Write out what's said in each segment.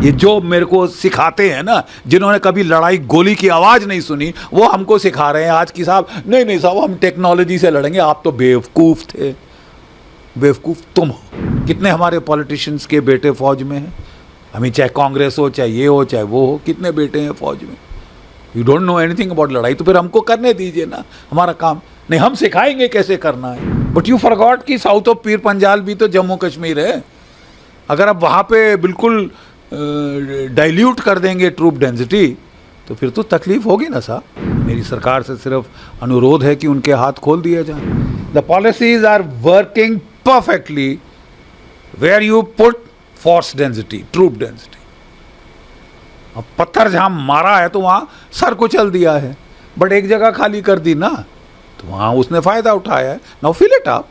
ये जो मेरे को सिखाते हैं ना, जिन्होंने कभी लड़ाई गोली की आवाज़ नहीं सुनी, वो हमको सिखा रहे हैं आज की साहब नहीं नहीं साहब हम टेक्नोलॉजी से लड़ेंगे। आप तो बेवकूफ़ थे, बेवकूफ़ तुम हो। कितने हमारे पॉलिटिशियंस के बेटे फौज में हैं, हमें चाहे कांग्रेस हो चाहे ये हो चाहे वो हो, कितने बेटे हैं फौज में। You don't know anything about लड़ाई, तो फिर हमको करने दीजिए ना हमारा काम। नहीं, हम सिखाएंगे कैसे करना है। बट यू फॉरगॉट कि साउथ ऑफ पीर पंजाल भी तो जम्मू कश्मीर है। अगर आप वहाँ पे बिल्कुल डाइल्यूट कर देंगे ट्रूप डेंसिटी, तो फिर तो तकलीफ होगी ना साहब। मेरी सरकार से सिर्फ अनुरोध है कि उनके हाथ खोल दिए जाए। The policies are working perfectly where you put force density, troop density. अब पत्थर जहाँ मारा है तो वहाँ सर कुचल दिया है, बट एक जगह खाली कर दी ना, तो वहाँ उसने फ़ायदा उठाया है। Now feel it up.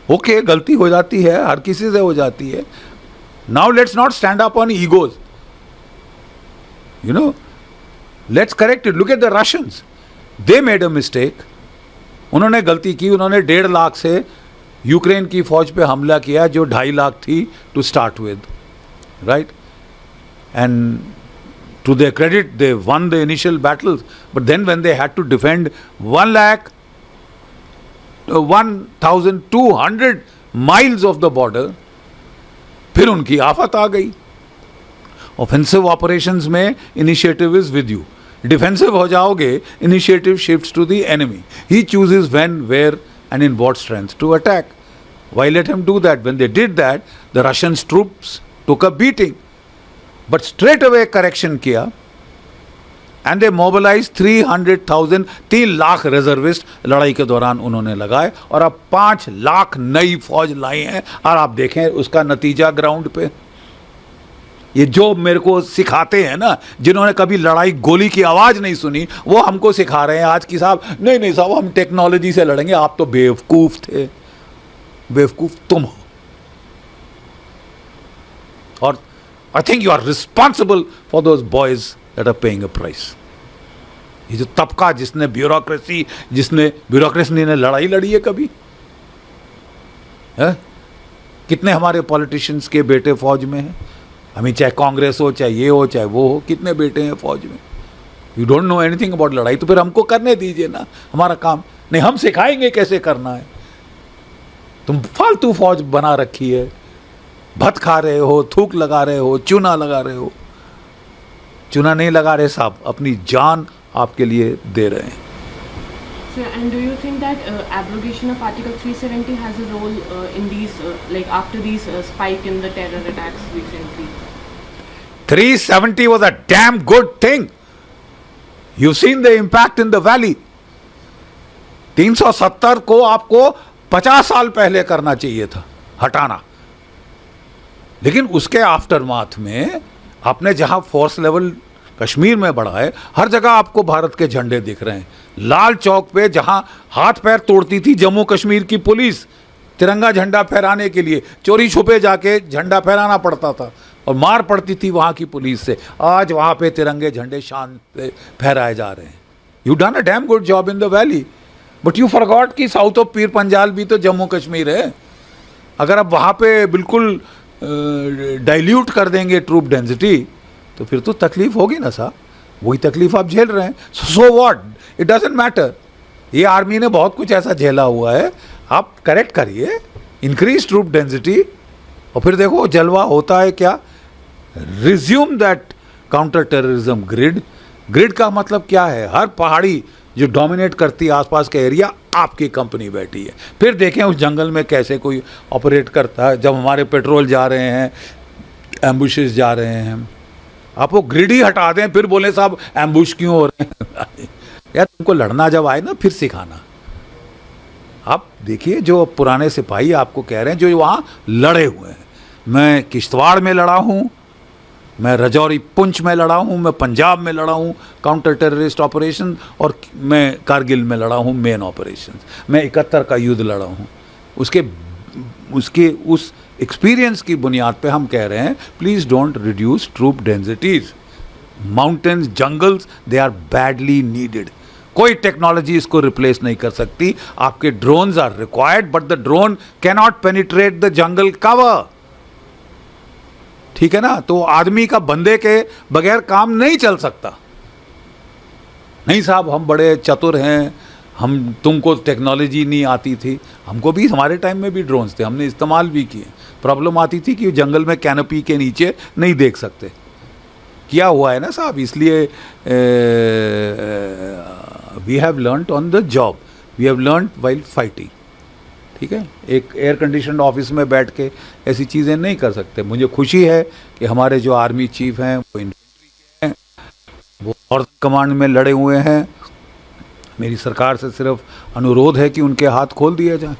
Okay, गलती हो जाती है, हर किसी से हो जाती है। Now let's not stand up on egos, you know, let's correct it. Look at the Russians, they made a mistake. उन्होंने गलती की, उन्होंने 1.5 लाख से यूक्रेन की फौज पे हमला किया जो 2.5 लाख थी to start with, right? And to their credit, they won the initial battles, but then when they had to defend 1,200 miles of the border, फिर उनकी आफत आ गई। ऑफेंसिव ऑपरेशंस में initiative is with you, defensive हो जाओगे, initiative shifts to the enemy. He chooses when, where and in what strength to attack. Why let him do that? When they did that, the Russian troops took a beating. But straight away correction किया and they mobilized 300,000, 3 lakh reservist लड़ाई के दौरान उन्होंने लगाए, और अब 5 लाख नई फौज लाई हैं। और आप देखें उसका नतीजा ग्राउंड पे। ये जो मेरे को सिखाते हैं ना, जिन्होंने कभी लड़ाई गोली की आवाज़ नहीं सुनी, वो हमको सिखा रहे हैं आज की साहब नहीं नहीं साहब हम टेक्नोलॉजी से लड़ेंगे। आप तो बेवकूफ़ थे, बेवकूफ़ तुम हो। और I think you are responsible for those boys that are paying a price. ये जो तबका जिसने ब्यूरोक्रेसी ने लड़ाई लड़ी है कभी है? कितने हमारे पॉलिटिशियंस के बेटे फौज में हैं, हमें चाहे कांग्रेस हो चाहे ये हो चाहे वो हो, कितने बेटे हैं फौज में। You don't know anything about लड़ाई, तो फिर हमको करने दीजिए ना हमारा काम। नहीं, हम सिखाएंगे कैसे करना है। तुम फालतू फौज बना रखी है, भत खा रहे हो, थूक लगा रहे हो, चूना लगा रहे हो। चूना नहीं लगा रहे साहब, अपनी जान आपके लिए दे रहे हैं। Sir, and do you think that abrogation of Article 370 has a role in these, like after these spike in the terror attacks recently? 370 was a damn good thing. You've seen the impact in the valley. 370 को आपको 50 साल पहले करना चाहिए था, हटाना। लेकिन उसके आफ्टरमाथ में आपने जहां फोर्स लेवल कश्मीर में बढ़ा है, हर जगह आपको भारत के झंडे दिख रहे हैं। लाल चौक पे जहां हाथ पैर तोड़ती थी जम्मू कश्मीर की पुलिस तिरंगा झंडा फहराने के लिए, चोरी छुपे जाके झंडा फहराना पड़ता था और मार पड़ती थी वहां की पुलिस से, आज वहां पे तिरंगे झंडे शान से फहराए जा रहे हैं। You done a damn good job in the valley, but you forgot कि साउथ ऑफ पीर पंजाल भी तो जम्मू कश्मीर है। अगर आप वहां पे बिल्कुल डाइल्यूट कर देंगे ट्रूप डेंसिटी, तो फिर तो तकलीफ होगी ना साहब। वही तकलीफ आप झेल रहे हैं। So what, it doesn't matter. ये आर्मी ने बहुत कुछ ऐसा झेला हुआ है, आप करेक्ट करिए, इंक्रीज ट्रूप डेंसिटी, और फिर देखो जलवा होता है क्या। Resume that counter terrorism grid. Grid का मतलब क्या है? हर पहाड़ी जो डोमिनेट करती है आसपास का एरिया, आपकी कंपनी बैठी है। फिर देखें उस जंगल में कैसे कोई ऑपरेट करता है। जब हमारे पेट्रोल जा रहे हैं, एम्बुशेस जा रहे हैं, आप वो ग्रिड ही हटा दें, फिर बोले साहब एम्बुश क्यों हो रहे हैं। यार तुमको लड़ना जब आए ना, फिर सिखाना। आप देखिए जो पुराने सिपाही आपको कह रहे हैं जो वहाँ लड़े हुए हैं। मैं किश्तवाड़ में लड़ा हूँ, मैं रजौरी पुंछ में लड़ा हूँ, मैं पंजाब में लड़ा हूँ काउंटर टेररिस्ट ऑपरेशन, और मैं कारगिल में लड़ा हूँ मेन ऑपरेशन। मैं 71 का युद्ध लड़ा हूँ। उसके उस एक्सपीरियंस की बुनियाद पे हम कह रहे हैं please don't reduce troop densities. Mountains, jungles, they are badly needed. कोई टेक्नोलॉजी इसको रिप्लेस नहीं कर सकती। आपके drones are required, but the drone cannot penetrate the jungle cover. ठीक है ना। तो आदमी का बंदे के बगैर काम नहीं चल सकता। नहीं साहब हम बड़े चतुर हैं, हम तुमको टेक्नोलॉजी नहीं आती थी। हमको भी हमारे टाइम में भी ड्रोन्स थे, हमने इस्तेमाल भी किए। प्रॉब्लम आती थी कि जंगल में कैनोपी के नीचे नहीं देख सकते। किया हुआ है ना साहब, इसलिए we have learned on the job, we have learned while fighting. ठीक है, एक एयर कंडीशन ऑफिस में बैठ के ऐसी चीज़ें नहीं कर सकते। मुझे खुशी है कि हमारे जो आर्मी चीफ हैं वो इन्फेंट्री के हैं, वो नॉर्थ कमांड में लड़े हुए हैं। मेरी सरकार से सिर्फ अनुरोध है कि उनके हाथ खोल दिया जाए।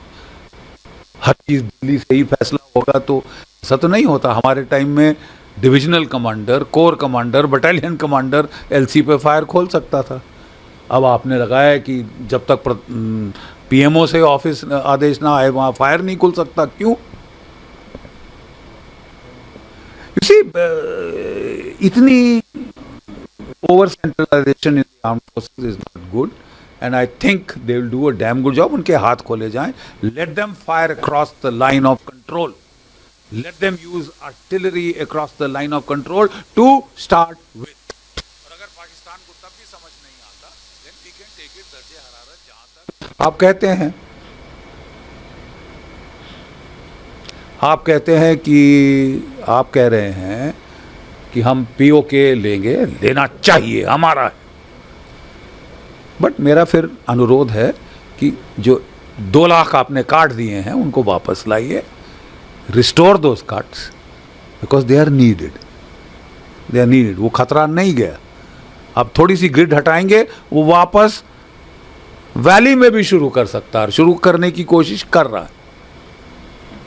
हर चीज़ दिल्ली से ही फैसला होगा तो ऐसा तो नहीं होता। हमारे टाइम में divisional commander, core commander, battalion commander LC पे फायर खोल सकता था। अब आपने लगाया है कि जब तक पीएमओ से ऑफिस आदेश ना आए वहाँ फायर नहीं खुल सकता। क्यों? यू सी, इतनी over centralisation in the armed forces is not good and I think they will do a damn good job. उनके हाथ खोले जाएं, let them fire across the line of control, let them use artillery across the line of control to start with. और अगर पाकिस्तान को तब भी समझ नहीं आता, then we can take it दर्जे हरारत जहां तक आप कहते हैं। आप कहते हैं कि आप कह रहे हैं कि हम पीओके लेंगे, लेना चाहिए, हमारा है। बट मेरा फिर अनुरोध है कि जो 2 लाख आपने काट दिए हैं उनको वापस लाइए, restore those cards, because they are needed, they are needed. वो खतरा नहीं गया। अब थोड़ी सी ग्रिड हटाएंगे, वो वापस वैली में भी शुरू कर सकता है, शुरू करने की कोशिश कर रहा है।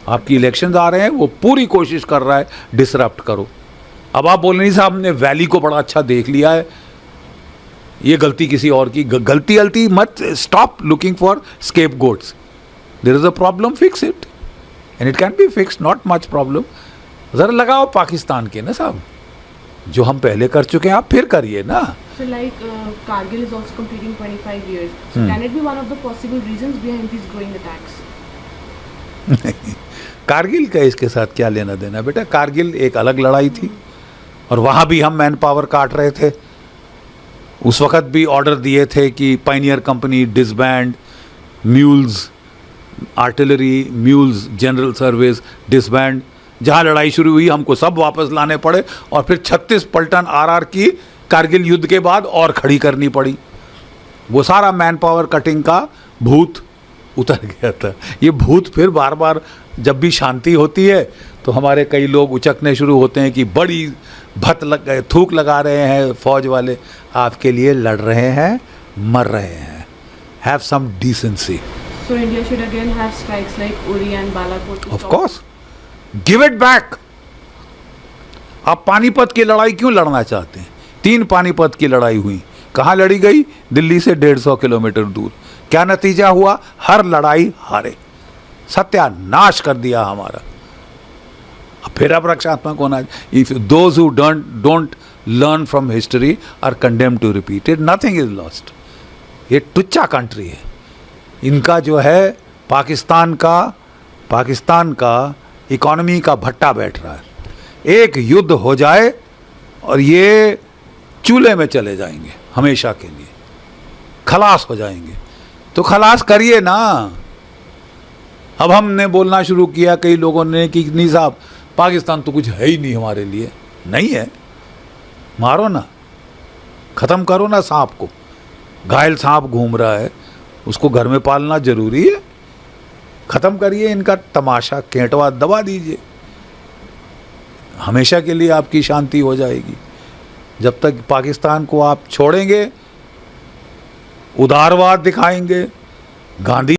आपकी इलेक्शंस आ रहे हैं, वो पूरी कोशिश कर रहा है डिसरप्ट करो। अब आप बोल नहीं साहब हमने वैली को बड़ा अच्छा देख लिया है, ये गलती किसी और की। गलती मत, stop looking for scapegoats. There is a problem, fix it and it can be fix, not much problem. जरा लगाओ पाकिस्तान के ना साहब, जो हम पहले कर चुके हैं आप फिर करिए ना। So like Kargil is also completing 25 years. So can it be one of the possible reasons behind these growing attacks? Kargil का इसके साथ क्या लेना देना बेटा। कारगिल एक अलग लड़ाई थी और वहाँ भी हम मैन पावर काट रहे थे। उस वक़्त भी ऑर्डर दिए थे कि Pioneer company disband, mules artillery, mules general service disband. जहाँ लड़ाई शुरू हुई हमको सब वापस लाने पड़े और फिर 36 पलटन आरआर की कारगिल युद्ध के बाद और खड़ी करनी पड़ी। वो सारा मैन पावर कटिंग का भूत उतर गया था। ये भूत फिर बार बार जब भी शांति होती है तो हमारे कई लोग उचकने शुरू होते हैं कि बड़ी थूक लगा रहे हैं फौज वाले, आपके लिए लड़ रहे हैं, मर रहे हैं। Have some decency. So India should again have strikes like Uri and Balakot. Of course, give it back. आप पानीपत की लड़ाई क्यों लड़ना चाहते हैं? 3 पानीपत की लड़ाई हुई, कहाँ लड़ी गई? दिल्ली से 150 किलोमीटर दूर। क्या नतीजा हुआ? हर लड़ाई हारे, सत्यानाश कर दिया हमारा। फिर अब रक्षात्मक होना। If those who don't learn from history are condemned to repeat it, nothing is lost. ये टुच्चा कंट्री है। इनका जो है पाकिस्तान का इकोनॉमी का भट्टा बैठ रहा है। एक युद्ध हो जाए और ये चूल्हे में चले जाएंगे हमेशा के लिए, खलास हो जाएंगे। तो खलास करिए ना। अब हमने बोलना शुरू किया कई लोगों ने कि नहीं साहब पाकिस्तान तो कुछ है ही नहीं हमारे लिए। नहीं है, मारो ना, ख़त्म करो ना सांप को। घायल सांप घूम रहा है, उसको घर में पालना जरूरी है। ख़त्म करिए इनका तमाशा, केंटवा दबा दीजिए, हमेशा के लिए आपकी शांति हो जाएगी। जब तक पाकिस्तान को आप छोड़ेंगे, उदारवाद दिखाएंगे, गांधी